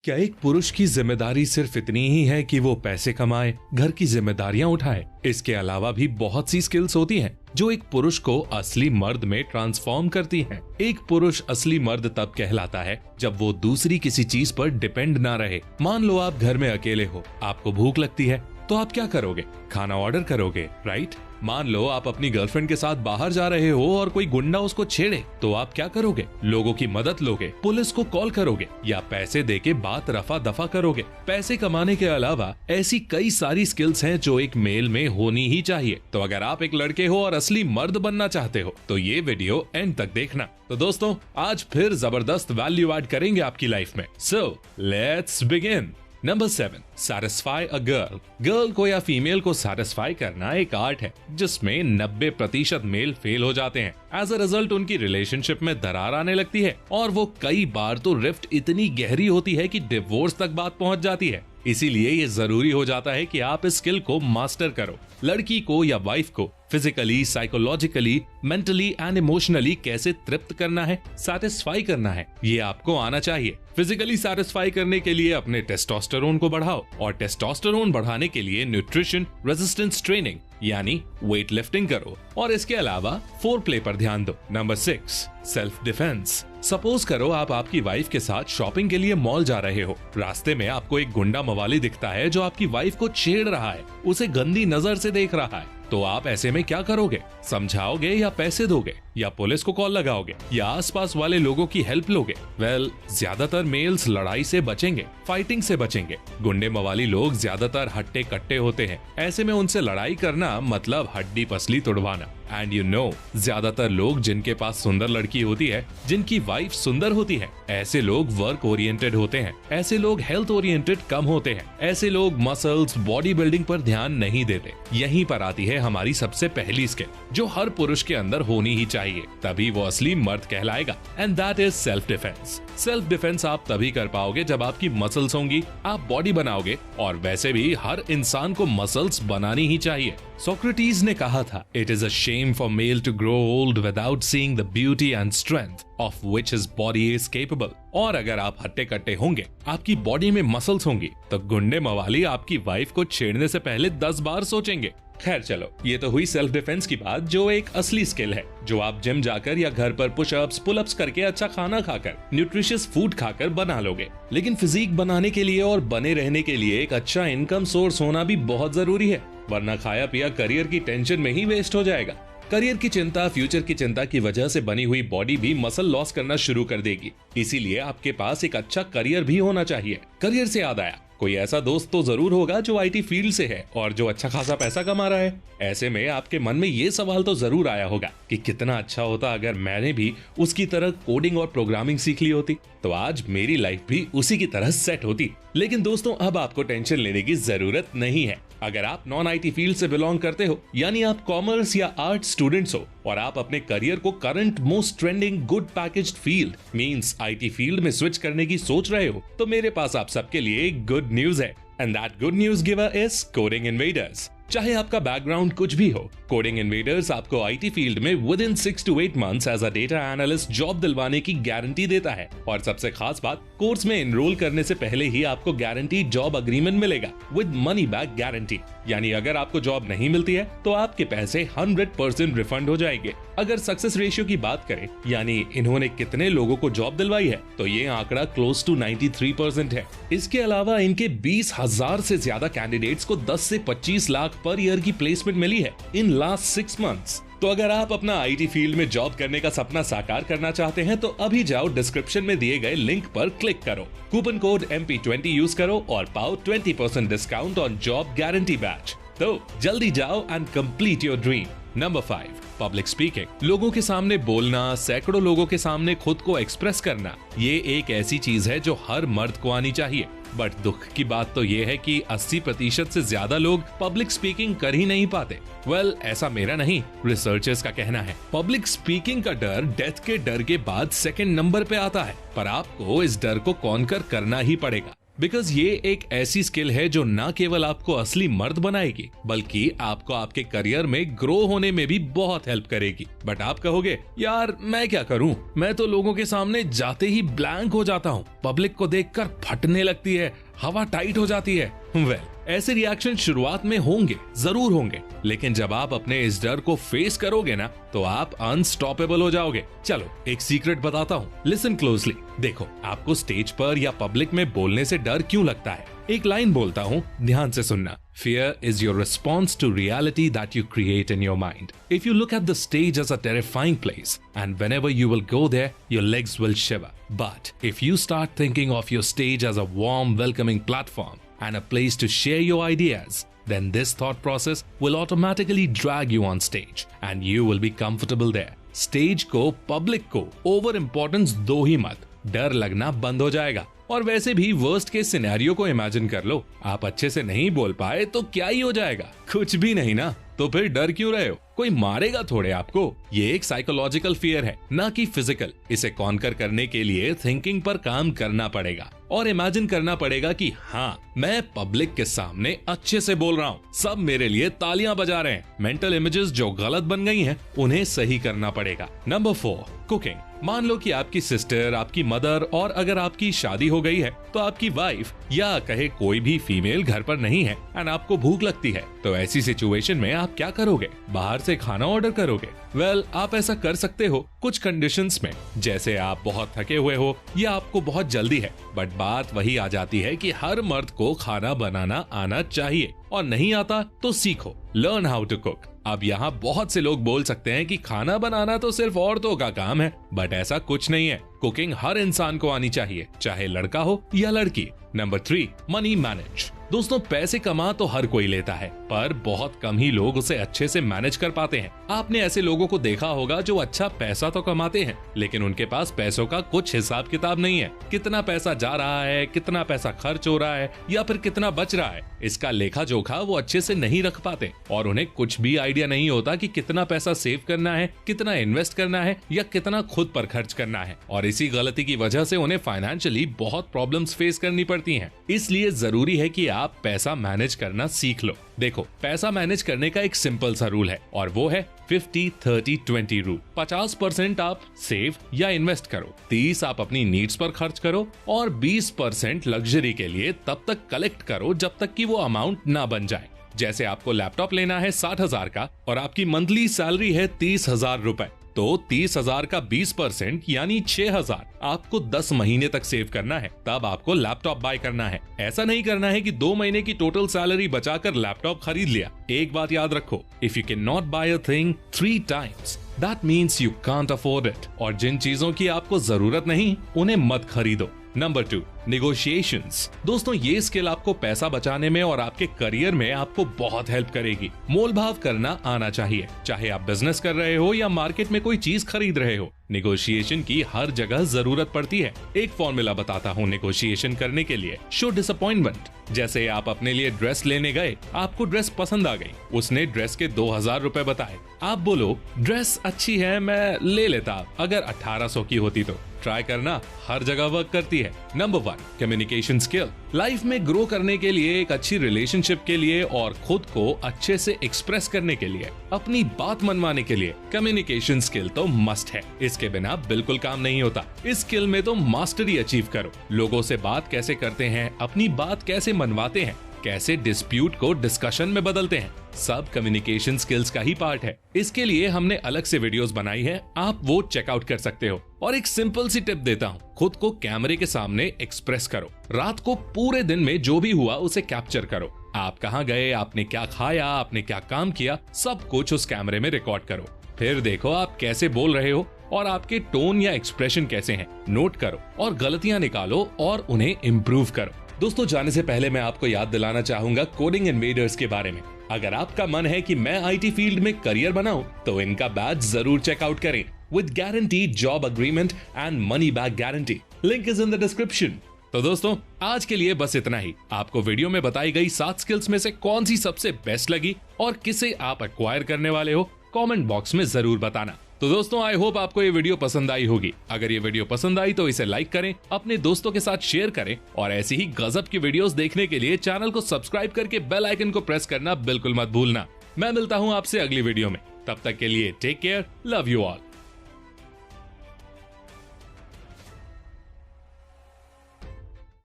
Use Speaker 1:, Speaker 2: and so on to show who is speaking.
Speaker 1: क्या एक पुरुष की जिम्मेदारी सिर्फ इतनी ही है कि वो पैसे कमाए, घर की जिम्मेदारियां उठाए? इसके अलावा भी बहुत सी स्किल्स होती हैं जो एक पुरुष को असली मर्द में ट्रांसफॉर्म करती हैं। एक पुरुष असली मर्द तब कहलाता है जब वो दूसरी किसी चीज पर डिपेंड ना रहे। मान लो आप घर में अकेले हो, आपको भूख लगती है, तो आप क्या करोगे? खाना ऑर्डर करोगे, राइट? मान लो आप अपनी गर्लफ्रेंड के साथ बाहर जा रहे हो और कोई गुंडा उसको छेड़े, तो आप क्या करोगे? लोगों की मदद लोगे, पुलिस को कॉल करोगे या पैसे देके बात रफा दफा करोगे? पैसे कमाने के अलावा ऐसी कई सारी स्किल्स हैं जो एक मेल में होनी ही चाहिए। तो अगर आप एक लड़के हो और असली मर्द बनना चाहते हो तो ये वीडियो एंड तक देखना। तो दोस्तों, आज फिर जबरदस्त वैल्यू ऐड करेंगे आपकी लाइफ में। So let's begin. Number 7, satisfy a girl. Girl को या फीमेल को सैटिस्फाई करना एक आर्ट है जिसमें 90% मेल फेल हो जाते हैं। एज अ रिजल्ट उनकी रिलेशनशिप में दरार आने लगती है और वो कई बार तो रिफ्ट इतनी गहरी होती है कि डिवोर्स तक बात पहुंच जाती है। इसीलिए ये जरूरी हो जाता है कि आप इस स्किल को मास्टर करो। लड़की को या वाइफ को physically, psychologically, mentally and emotionally कैसे तृप्त करना है, सैटिस्फाई करना है, ये आपको आना चाहिए। फिजिकली सैटिस्फाई करने के लिए अपने टेस्टोस्टेरोन को बढ़ाओ और टेस्टोस्टेरोन बढ़ाने के लिए न्यूट्रिशन, रेजिस्टेंस ट्रेनिंग यानी वेट लिफ्टिंग करो और इसके अलावा फोर प्ले पर ध्यान दो। Number 6, self defence. सपोज करो आप आपकी वाइफ के साथ शॉपिंग के लिए मॉल जा रहे हो। रास्ते में आपको एक गुंडा मवाली दिखता है जो आपकी वाइफ को छेड़ रहा है, उसे गंदी नजर से देख रहा है। तो आप ऐसे में क्या करोगे? समझाओगे या पैसे दोगे या पुलिस को कॉल लगाओगे या आसपास वाले लोगों की हेल्प लोगे? वेल, ज्यादातर मेल्स लड़ाई से बचेंगे, फाइटिंग से बचेंगे। गुंडे मवाली लोग ज्यादातर हट्टे कट्टे होते हैं। ऐसे में उनसे लड़ाई करना मतलब हड्डी पसली तुड़वाना। एंड यू नो, ज्यादातर लोग जिनके पास सुंदर लड़की होती है, जिनकी वाइफ सुंदर होती है, ऐसे लोग वर्क ओरिएंटेड होते हैं। ऐसे लोग हेल्थ ओरिएंटेड कम होते हैं। ऐसे लोग मसल्स, बॉडी बिल्डिंग पर ध्यान नहीं देते। यहीं पर आती है हमारी सबसे पहली स्किल जो हर पुरुष के अंदर होनी ही चाहिए, तभी वो असली मर्द कहलाएगा। And that is self defence. Self defence आप तभी कर पाओगे जब आपकी मसल्स होंगी, आप बॉडी बनाओगे, और वैसे भी हर इंसान को मसल्स बनानी ही चाहिए। सोक्रेटिस ने कहा था, it is a shame for male to grow old without seeing the beauty and strength of which his body is capable. और अगर आप हट्टे कट्टे होंगे, आपकी बॉडी में मसल्स होंगी, तो गुंडे मवाली आपकी वाइफ को छेड़ने से पहले 10 बार सोचेंगे। खैर चलो, ये तो हुई सेल्फ डिफेंस की बात, जो एक असली स्किल है जो आप जिम जाकर या घर पर पुशअप्स, पुलअप्स करके, अच्छा खाना खाकर, न्यूट्रिशियस फूड खाकर बना लोगे। लेकिन फिजिक बनाने के लिए और बने रहने के लिए एक अच्छा इनकम सोर्स होना भी बहुत जरूरी है, वरना खाया पिया करियर की टेंशन में ही वेस्ट हो जाएगा। करियर की चिंता, फ्यूचर की चिंता की वजह से बनी हुई बॉडी भी मसल लॉस करना शुरू कर देगी। इसीलिए आपके पास एक अच्छा करियर भी होना चाहिए। करियर से याद आया, कोई ऐसा दोस्त तो जरूर होगा जो आईटी फील्ड से है और जो अच्छा खासा पैसा कमा रहा है। ऐसे में आपके मन में ये सवाल तो जरूर आया होगा कि कितना अच्छा होता अगर मैंने भी उसकी तरह कोडिंग और प्रोग्रामिंग सीख ली होती, तो आज मेरी लाइफ भी उसी की तरह सेट होती। लेकिन दोस्तों, अब आपको टेंशन लेने की जरूरत नहीं है। अगर आप नॉन आईटी फील्ड से बिलोंग करते हो, यानी आप कॉमर्स या आर्ट स्टूडेंट्स हो और आप अपने करियर को current most trending good packaged field means IT field में स्विच करने की सोच रहे हो, तो मेरे पास आप सबके लिए एक गुड न्यूज है। And that good news giver is coding invaders. चाहे आपका बैकग्राउंड कुछ भी हो, कोडिंग इन्वेडर्स आपको आईटी फील्ड में within 6 to 8 months as a data analyst job दिलवाने की गारंटी देता है। और सबसे खास बात, कोर्स में एनरोल करने से पहले ही आपको गारंटी जॉब अग्रीमेंट मिलेगा विद मनी बैक गारंटी। यानी अगर आपको जॉब नहीं मिलती है तो आपके पैसे 100% रिफंड हो जाएंगे। अगर सक्सेस रेशियो की बात करें, यानी इन्होंने कितने लोगों को जॉब दिलवाई है, तो ये आंकड़ा क्लोज टू 93% है। इसके अलावा इनके 20,000 से ज्यादा कैंडिडेट्स को 10 से 25 लाख पर ईयर की प्लेसमेंट मिली है इन लास्ट 6 months। तो अगर आप अपना आईटी फील्ड में जॉब करने का सपना साकार करना चाहते हैं तो अभी जाओ डिस्क्रिप्शन में दिए गए लिंक पर क्लिक करो, कूपन कोड MP20 यूज करो और पाओ 20% discount on job guarantee batch. तो जल्दी जाओ and complete your dream. Number 5, public speaking. लोगों के सामने बोलना, सैकड़ों लोगों के सामने खुद को एक्सप्रेस करना, ये एक ऐसी चीज है जो हर मर्द को आनी चाहिए। बट दुख की बात तो ये है कि 80% से ज्यादा लोग पब्लिक स्पीकिंग कर ही नहीं पाते। वेल, ऐसा मेरा नहीं, रिसर्चर्स का कहना है। पब्लिक स्पीकिंग का डर डेथ के डर के बाद सेकंड नंबर पे आता है, पर आपको इस डर को कॉन्कर करना ही पड़ेगा। बिकॉज ये एक ऐसी स्किल है जो न केवल आपको असली मर्द बनाएगी बल्कि आपको आपके करियर में ग्रो होने में भी बहुत हेल्प करेगी। बट आप कहोगे यार मैं क्या करूं, मैं तो लोगों के सामने जाते ही ब्लैंक हो जाता हूं, पब्लिक को देखकर फटने लगती है, हवा टाइट हो जाती है। वेल, ऐसे रिएक्शन शुरुआत में होंगे, जरूर होंगे, लेकिन जब आप अपने इस डर को फेस करोगे ना तो आप अनस्टॉपेबल हो जाओगे। चलो एक सीक्रेट बताता हूँ, लिसन क्लोजली। देखो, आपको स्टेज पर या पब्लिक में बोलने से डर क्यों लगता है? एक लाइन बोलता हूँ, ध्यान से सुनना। Fear is your response to reality that you create in your mind. If you look at the stage as a terrifying place, and whenever you will go there, your legs will shiver. But if you start thinking of your stage as a warm, welcoming platform and a place to share your ideas, then this thought process will automatically drag you on stage and you will be comfortable there. Stage को, public को over importance दो ही मत, डर लगना बंद हो जाएगा। और वैसे भी वर्स्ट केस सिनेरियो को इमेजिन कर लो, आप अच्छे से नहीं बोल पाए तो क्या ही हो जाएगा? कुछ भी नहीं ना, तो फिर डर क्यों रहे हो? कोई मारेगा थोड़े आपको। ये एक साइकोलॉजिकल फियर है, ना कि फिजिकल। इसे कॉन्कर करने के लिए थिंकिंग पर काम करना पड़ेगा और इमेजिन करना पड़ेगा कि हाँ, मैं पब्लिक के सामने अच्छे से बोल रहा हूँ, सब मेरे लिए तालियां बजा रहे हैं। मेंटल इमेजेस जो गलत बन गई हैं, उन्हें सही करना पड़ेगा। Number 4, cooking. मान लो कि आपकी सिस्टर, आपकी मदर और अगर आपकी शादी हो गई है तो आपकी वाइफ या कहे कोई भी फीमेल घर पर नहीं है एंड आपको भूख लगती है, तो ऐसी सिचुएशन में आप क्या करोगे? बाहर से खाना ऑर्डर करोगे? वेल, आप ऐसा कर सकते हो कुछ कंडीशंस में, जैसे आप बहुत थके हुए हो या आपको बहुत जल्दी है। बट बात वही आ जाती है कि हर मर्द को खाना बनाना आना चाहिए और नहीं आता तो सीखो, लर्न हाउ टू कुक। अब यहाँ बहुत से लोग बोल सकते हैं कि खाना बनाना तो सिर्फ औरतों का काम है, बट ऐसा कुछ नहीं है। कुकिंग हर इंसान को आनी चाहिए, चाहे लड़का हो या लड़की। Number 3, money manage. दोस्तों, पैसे कमा तो हर कोई लेता है, पर बहुत कम ही लोग उसे अच्छे से मैनेज कर पाते हैं। आपने ऐसे लोगों को देखा होगा जो अच्छा पैसा तो कमाते हैं, लेकिन उनके पास पैसों का कुछ हिसाब किताब नहीं है। कितना पैसा जा रहा है, कितना पैसा खर्च हो रहा है या फिर कितना बच रहा है, इसका लेखा जोखा वो अच्छे से नहीं रख पाते और उन्हें कुछ भी आइडिया नहीं होता कि कितना पैसा सेव करना है, कितना इन्वेस्ट करना है या कितना खुद पर खर्च करना है। और इसी गलती की वजह से उन्हें फाइनेंशियली बहुत प्रॉब्लम्स फेस करनी पड़ती हैं। इसलिए जरूरी है कि आप पैसा मैनेज करना सीख लो। देखो, पैसा मैनेज करने का एक सिंपल सा रूल है और वो है 50-30-20 रूल। 50% आप सेव या इन्वेस्ट करो, 30 आप अपनी नीड्स पर खर्च करो और 20% लग्जरी के लिए तब तक कलेक्ट करो जब तक कि वो अमाउंट ना बन जाए। जैसे आपको लैपटॉप लेना है 60,000 का और आपकी मंथली सैलरी है 30,000 रुपए, तो 30,000 का 20% यानी 6,000 आपको 10 महीने तक सेव करना है, तब आपको लैपटॉप बाय करना है। ऐसा नहीं करना है कि 2 महीने की टोटल सैलरी बचाकर लैपटॉप खरीद लिया। एक बात याद रखो, if you can not buy a thing 3 times, that means you can't afford it. और जिन चीजों की आपको जरूरत नहीं, उन्हें मत खरीदो। Number 2, negotiations. दोस्तों, ये स्किल आपको पैसा बचाने में और आपके करियर में आपको बहुत हेल्प करेगी। मोल भाव करना आना चाहिए, चाहे आप बिजनेस कर रहे हो या मार्केट में कोई चीज खरीद रहे हो। नेगोशिएशन की हर जगह जरूरत पड़ती है। एक फॉर्मूला बताता हूँ नेगोशिएशन करने के लिए। Show disappointment. जैसे आप अपने लिए ड्रेस लेने गए, आपको ड्रेस पसंद आ गई, उसने ड्रेस के 2,000 रुपए बताए। आप बोलो ड्रेस अच्छी है, मैं ले लेता अगर 1800 की होती तो। ट्राई करना हर जगह वर्क करती है। Number 1, communication skill. लाइफ में ग्रो करने के लिए, एक अच्छी रिलेशनशिप के लिए और खुद को अच्छे से एक्सप्रेस करने के लिए, अपनी बात मनवाने के लिए कम्युनिकेशन स्किल तो मस्ट है। इसके बिना बिल्कुल काम नहीं होता। इस स्किल में तो मास्टरी अचीव करो। लोगों से बात कैसे करते हैं, अपनी बात कैसे मनवाते हैं, कैसे डिस्प्यूट को डिस्कशन में बदलते हैं, सब कम्युनिकेशन स्किल्स का ही पार्ट है। इसके लिए हमने अलग से वीडियोस बनाई है, आप वो चेकआउट कर सकते हो। और एक सिंपल सी टिप देता हूँ, खुद को कैमरे के सामने एक्सप्रेस करो। रात को पूरे दिन में जो भी हुआ उसे कैप्चर करो। आप कहाँ गए, आपने क्या खाया, आपने क्या काम किया, सब कुछ उस कैमरे में रिकॉर्ड करो। फिर देखो आप कैसे बोल रहे हो और आपके टोन या एक्सप्रेशन कैसे हैं। नोट करो और गलतियां निकालो और उन्हें इम्प्रूव करो। दोस्तों, जाने से पहले मैं आपको याद दिलाना चाहूंगा कोडिंग इन्वेडर्स के बारे में। अगर आपका मन है कि मैं आईटी फील्ड में करियर बनाऊं, तो इनका बैच जरूर चेकआउट करें। With guaranteed job agreement and money back guarantee. Link is in the description. तो दोस्तों, आज के लिए बस इतना ही। आपको वीडियो में बताई गई 7 स्किल्स में से कौन सी सबसे बेस्ट लगी और किसे आप एक्वायर करने वाले हो, कमेंट बॉक्स में जरूर बताना। तो दोस्तों आई होप आपको ये वीडियो पसंद आई होगी। अगर ये वीडियो पसंद आई तो इसे लाइक करें, अपने दोस्तों के साथ शेयर करें और ऐसी ही गजब की वीडियोस देखने के लिए चैनल को सब्सक्राइब करके बेल आइकन को प्रेस करना बिल्कुल मत भूलना। मैं मिलता हूँ आपसे अगली वीडियो में, तब तक के लिए take care, love you all.